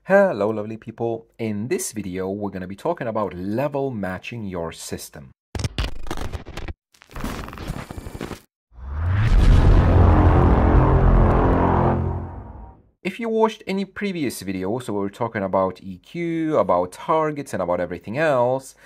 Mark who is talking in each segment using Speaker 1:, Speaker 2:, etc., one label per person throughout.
Speaker 1: Hello lovely people, in this video we're going to be talking about level matching your system. If you watched any previous videos, so we were talking about EQ, about targets and about everything else,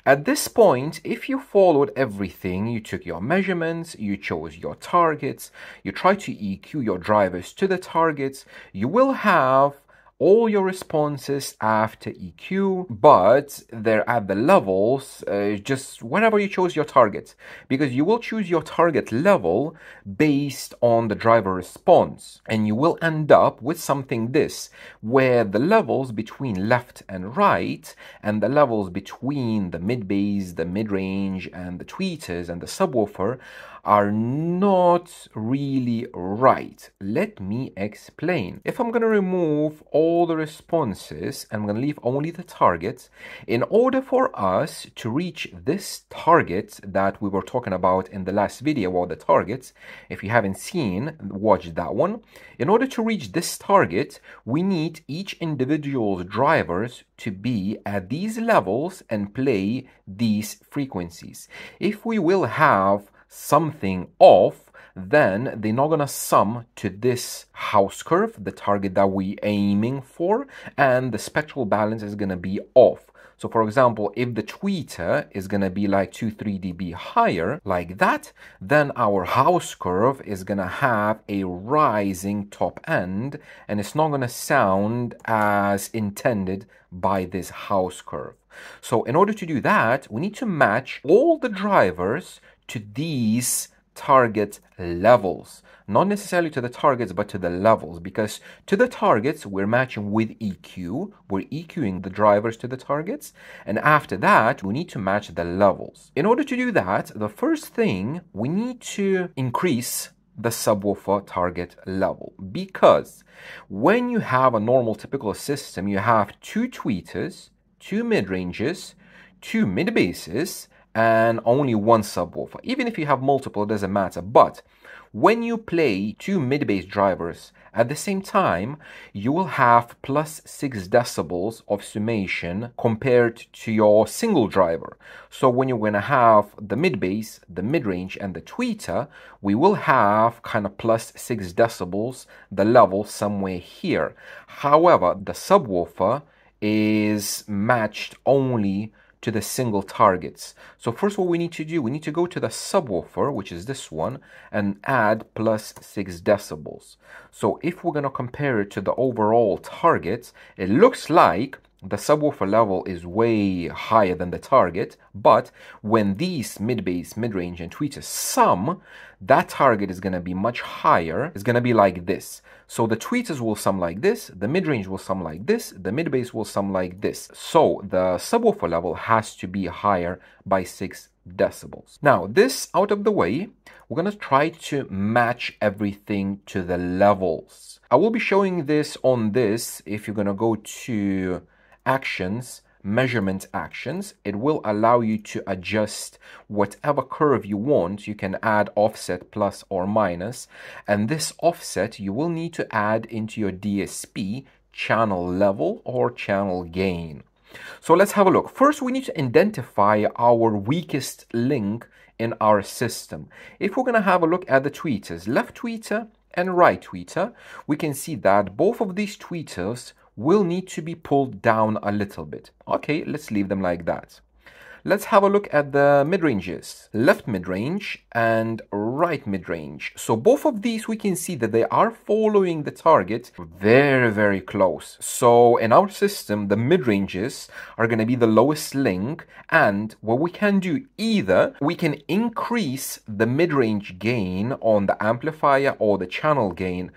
Speaker 1: at this point, if you followed everything, you took your measurements, you chose your targets, you tried to EQ your drivers to the targets, you will have all your responses after EQ, but they're at the levels, just whenever you chose your target, because you will choose your target level based on the driver response, and you will end up with something this, where the levels between left and right, and the levels between the mid-bass, the mid-range, and the tweeters and the subwoofer are not really right. Let me explain. If I'm going to remove all the responses, I'm going to leave only the targets. In order for us to reach this target that we were talking about in the last video about the targets, if you haven't seen, watch that one. In order to reach this target, we need each individual's drivers to be at these levels and play these frequencies. If we will have something off, then they're not gonna sum to this house curve, the target that we're aiming for, and the spectral balance is gonna be off. So for example, if the tweeter is gonna be like 2-3 dB higher, like that, then our house curve is gonna have a rising top end, and it's not gonna sound as intended by this house curve. So in order to do that, we need to match all the drivers to these target levels, not necessarily to the targets but to the levels, because to the targets we're matching with EQ, we're EQing the drivers to the targets, and after that we need to match the levels. In order to do that, the first thing, we need to increase the subwoofer target level, because when you have a normal typical system, you have two tweeters, two mid-ranges, two mid-basses, and only one subwoofer. Even if you have multiple, it doesn't matter. But when you play two mid-bass drivers at the same time, you will have plus 6 decibels of summation compared to your single driver. So when you're going to have the mid-bass, the mid-range, and the tweeter, we will have kind of plus 6 decibels, the level somewhere here. However, the subwoofer is matched only to the single targets. So first what we need to do, we need to go to the subwoofer, which is this one, and add plus 6 decibels. So if we're going to compare it to the overall targets, it looks like the subwoofer level is way higher than the target, but when these mid-bass, mid-range, and tweeters sum, that target is going to be much higher. It's going to be like this. So the tweeters will sum like this, the mid-range will sum like this, the mid-bass will sum like this. So the subwoofer level has to be higher by 6 decibels. Now, this out of the way, we're going to try to match everything to the levels. I will be showing this on this. If you're going to go to actions, measurement actions, it will allow you to adjust whatever curve you want. You can add offset plus or minus, and this offset you will need to add into your DSP channel level or channel gain. So let's have a look. First, we need to identify our weakest link in our system. If we're going to have a look at the tweeters, left tweeter and right tweeter, we can see that both of these tweeters will need to be pulled down a little bit. Okay, let's leave them like that. Let's have a look at the mid-ranges, left mid-range and right mid-range. So both of these, we can see that they are following the target very, very close. So in our system, the mid-ranges are going to be the lowest link, and what we can do, either we can increase the mid-range gain on the amplifier or the channel gain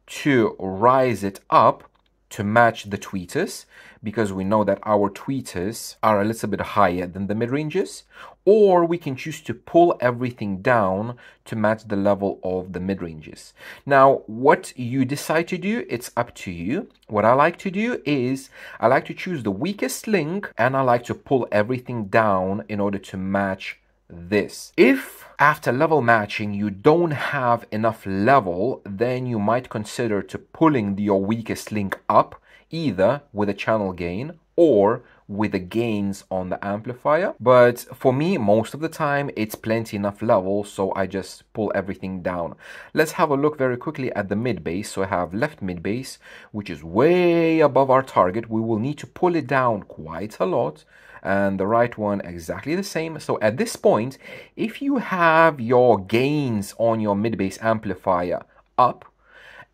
Speaker 1: to rise it up to match the tweeters, because we know that our tweeters are a little bit higher than the mid-ranges, or we can choose to pull everything down to match the level of the mid-ranges. Now, what you decide to do, it's up to you. What I like to do is, I like to choose the weakest link, and I like to pull everything down in order to match this. If after level matching you don't have enough level, then you might consider to pulling your weakest link up either with a channel gain or with the gains on the amplifier. But for me, most of the time, it's plenty enough level, so I just pull everything down. Let's have a look very quickly at the mid bass. So I have left mid bass, which is way above our target. We will need to pull it down quite a lot. And the right one exactly the same. So at this point, if you have your gains on your mid bass amplifier up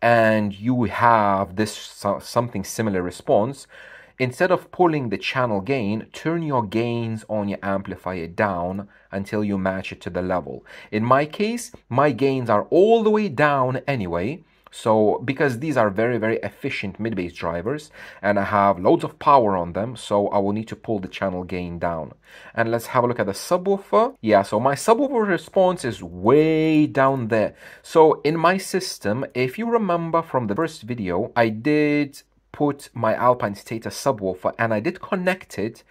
Speaker 1: and you have this something similar response, instead of pulling the channel gain, turn your gains on your amplifier down until you match it to the level. In my case, my gains are all the way down anyway. So because these are very, very efficient mid-bass drivers and I have loads of power on them, so I will need to pull the channel gain down. And let's have a look at the subwoofer. Yeah, so my subwoofer response is way down there. So in my system, if you remember from the first video, I did put my Alpine Stator subwoofer and I did connect it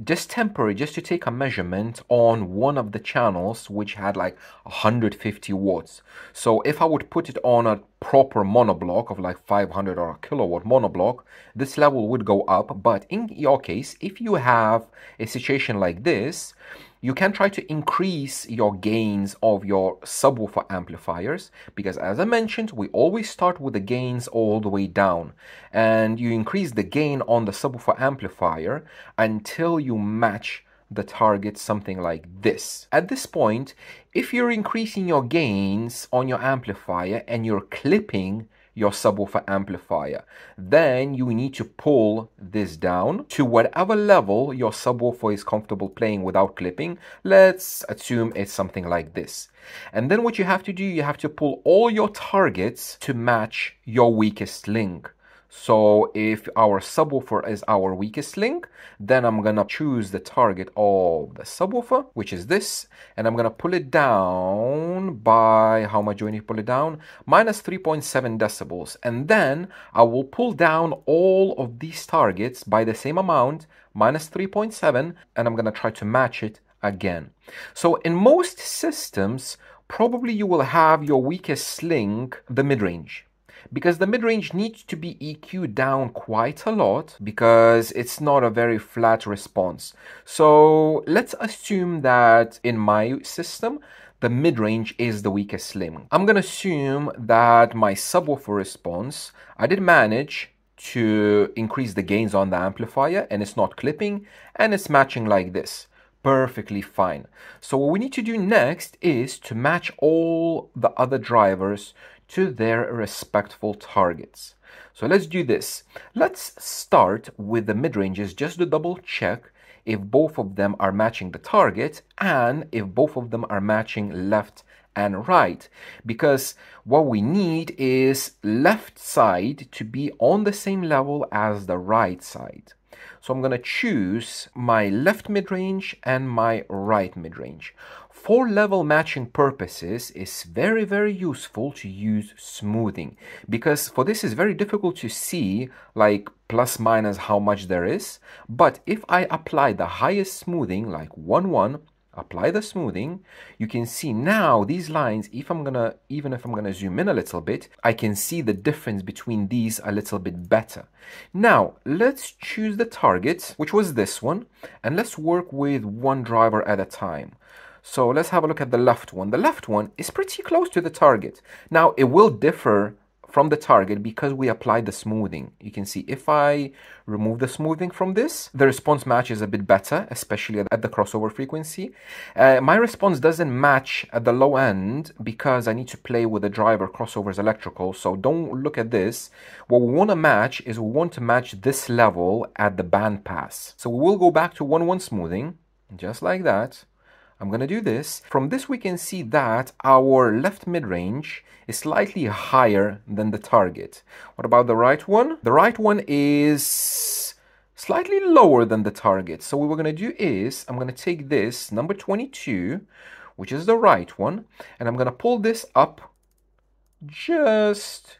Speaker 1: just temporary, just to take a measurement on one of the channels which had like 150 watts. So if I would put it on a proper monoblock of like 500 or a kilowatt monoblock, this level would go up. But in your case, if you have a situation like this, you can try to increase your gains of your subwoofer amplifiers, because as I mentioned, we always start with the gains all the way down, and you increase the gain on the subwoofer amplifier until you match the target, something like this. At this point, if you're increasing your gains on your amplifier and you're clipping your subwoofer amplifier, then you need to pull this down to whatever level your subwoofer is comfortable playing without clipping. Let's assume it's something like this. And then what you have to do, you have to pull all your targets to match your weakest link. So if our subwoofer is our weakest link, then I'm gonna choose the target of the subwoofer, which is this, and I'm gonna pull it down by, how much do I need to pull it down? Minus 3.7 decibels. And then I will pull down all of these targets by the same amount, minus 3.7, and I'm gonna try to match it again. So in most systems, probably you will have your weakest link, the mid-range, because the mid-range needs to be EQ'd down quite a lot because it's not a very flat response. So let's assume that in my system, the mid-range is the weakest link. I'm going to assume that my subwoofer response, I did manage to increase the gains on the amplifier and it's not clipping and it's matching like this. Perfectly fine. So what we need to do next is to match all the other drivers to their respectful targets. So let's do this. Let's start with the mid-ranges just to double check if both of them are matching the target and if both of them are matching left and right, because what we need is left side to be on the same level as the right side. So I'm going to choose my left mid-range and my right mid-range. For level matching purposes, it's very, very useful to use smoothing, because for this is very difficult to see like plus minus how much there is. But if I apply the highest smoothing, like 1-1, apply the smoothing, you can see now these lines, even if I'm gonna zoom in a little bit, I can see the difference between these a little bit better. Now let's choose the target, which was this one, and let's work with one driver at a time. So let's have a look at the left one. The left one is pretty close to the target. Now it will differ from the target because we applied the smoothing. You can see if I remove the smoothing from this, the response matches a bit better, especially at the crossover frequency. My response doesn't match at the low end because I need to play with the driver crossovers electrical, so don't look at this. What we want to match is we want to match this level at the band pass. So we will go back to 1-1 smoothing, just like that. I'm going to do this. From this we can see that our left mid-range is slightly higher than the target. What about the right one? The right one is slightly lower than the target. So what we're going to do is I'm going to take this number 22, which is the right one, and I'm going to pull this up just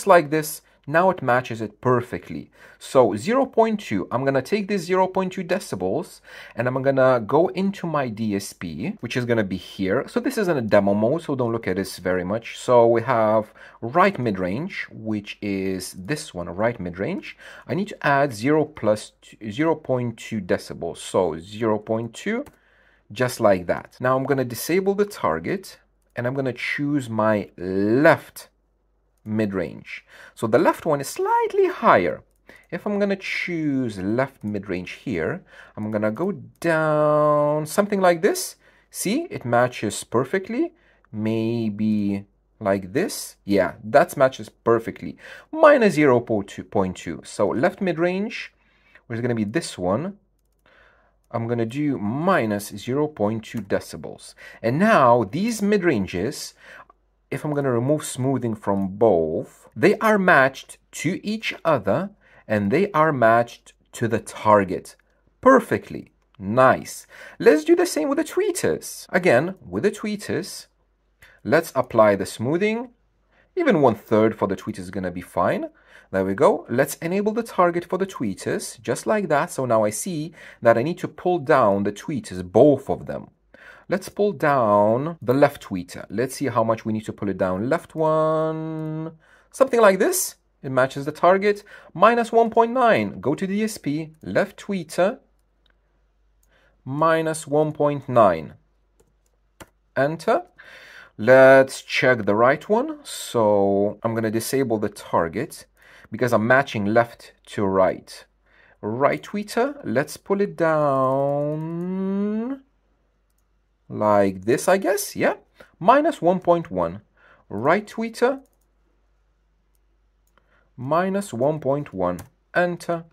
Speaker 1: like this Now it matches it perfectly. So 0.2, I'm going to take this 0.2 decibels and I'm going to go into my DSP, which is going to be here. So this is in a demo mode, so don't look at this very much. So we have right mid-range, which is this one, right mid-range. I need to add 0.2 decibels. So 0.2, just like that. Now I'm going to disable the target and I'm going to choose my left mid-range. So the left one is slightly higher. If I'm going to choose left mid-range here, I'm going to go down something like this. See, it matches perfectly. Maybe like this. Yeah, that matches perfectly. Minus 0.2. So left mid-range, which is going to be this one, I'm going to do minus 0.2 decibels. And now these mid-ranges, if I'm going to remove smoothing from both, they are matched to each other and they are matched to the target perfectly. Nice. Let's do the same with the tweeters. Again, with the tweeters, let's apply the smoothing. Even 1/3 for the tweeters is going to be fine. There we go. Let's enable the target for the tweeters, just like that. So now I see that I need to pull down the tweeters, both of them. Let's pull down the left tweeter. Let's see how much we need to pull it down. Left one, something like this. It matches the target. Minus 1.9. Go to DSP, left tweeter, minus 1.9. Enter. Let's check the right one. So I'm going to disable the target because I'm matching left to right. Right tweeter, let's pull it down like this, I guess. Yeah, minus 1.1. Right tweeter, minus 1.1. Enter.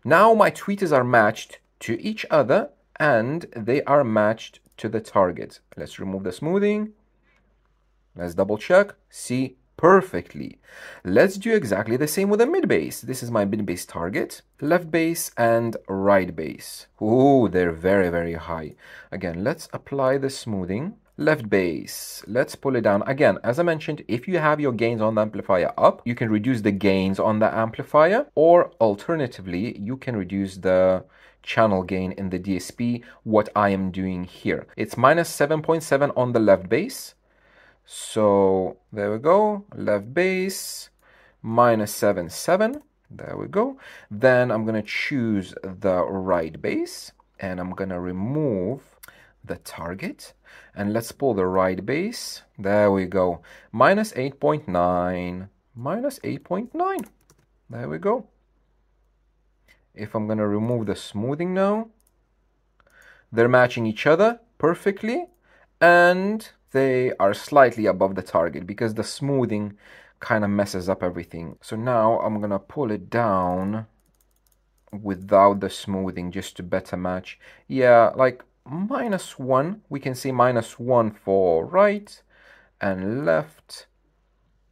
Speaker 1: Now my tweeters are matched to each other and they are matched to the target. Let's remove the smoothing. Let's double check. See, perfectly. Let's do exactly the same with the mid bass. This is my mid bass target. Left bass and right bass. Ooh, they're very, very high. Again, let's apply the smoothing. Left bass, let's pull it down. Again, as I mentioned, if you have your gains on the amplifier up, you can reduce the gains on the amplifier, or alternatively, you can reduce the channel gain in the DSP, what I am doing here. It's minus 7.7 on the left bass. So there we go, left bass, minus 7.7, there we go. Then I'm going to choose the right bass and I'm going to remove the target and let's pull the right bass. There we go, minus 8.9, minus 8.9, there we go. If I'm going to remove the smoothing now, they're matching each other perfectly and they are slightly above the target because the smoothing kind of messes up everything. So now I'm gonna pull it down without the smoothing just to better match. Yeah, like minus 1. We can see minus 1 for right and left.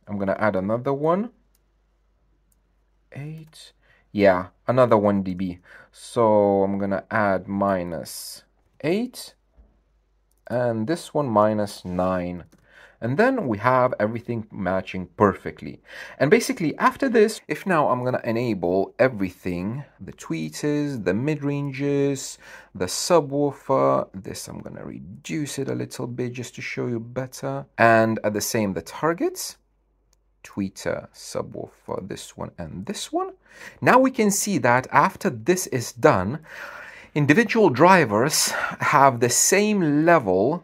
Speaker 1: I'm gonna add another one. 8. Yeah, another 1 dB. So I'm gonna add minus 8. And this one minus 9. And then we have everything matching perfectly. And basically after this, if now I'm gonna enable everything, the tweeters, the mid-ranges, the subwoofer, this I'm gonna reduce it a little bit just to show you better. And at the same, the targets, tweeter, subwoofer, this one and this one. Now we can see that after this is done, individual drivers have the same level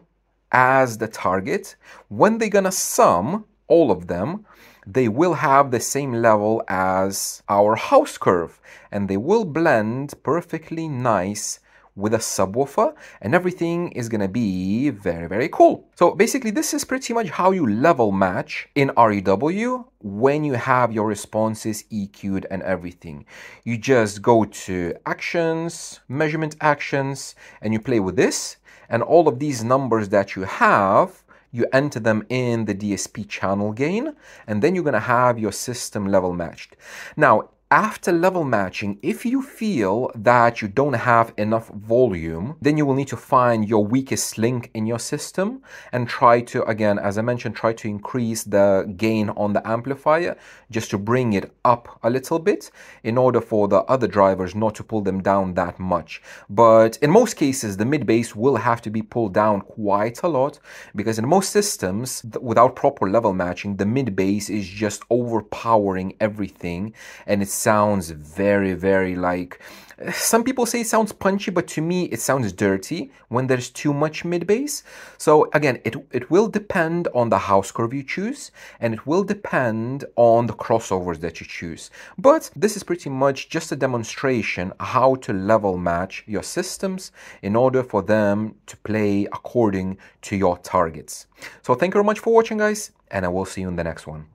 Speaker 1: as the target. When they're gonna sum all of them, they will have the same level as our house curve and they will blend perfectly nice with a subwoofer and everything is gonna be very, very cool. So basically this is pretty much how you level match in REW when you have your responses EQ'd and everything. You just go to actions, measurement actions, and you play with this and all of these numbers that you have, you enter them in the DSP channel gain and then you're gonna have your system level matched. Now, after level matching, if you feel that you don't have enough volume, then you will need to find your weakest link in your system and try to, again, as I mentioned, try to increase the gain on the amplifier just to bring it up a little bit in order for the other drivers not to pull them down that much. But in most cases, the mid bass will have to be pulled down quite a lot, because in most systems, without proper level matching, the mid bass is just overpowering everything, and it sounds very, very like, some people say it sounds punchy, but to me it sounds dirty when there's too much mid bass. So again, it will depend on the house curve you choose, and it will depend on the crossovers that you choose. But this is pretty much just a demonstration how to level match your systems in order for them to play according to your targets. So thank you very much for watching, guys, and I will see you in the next one.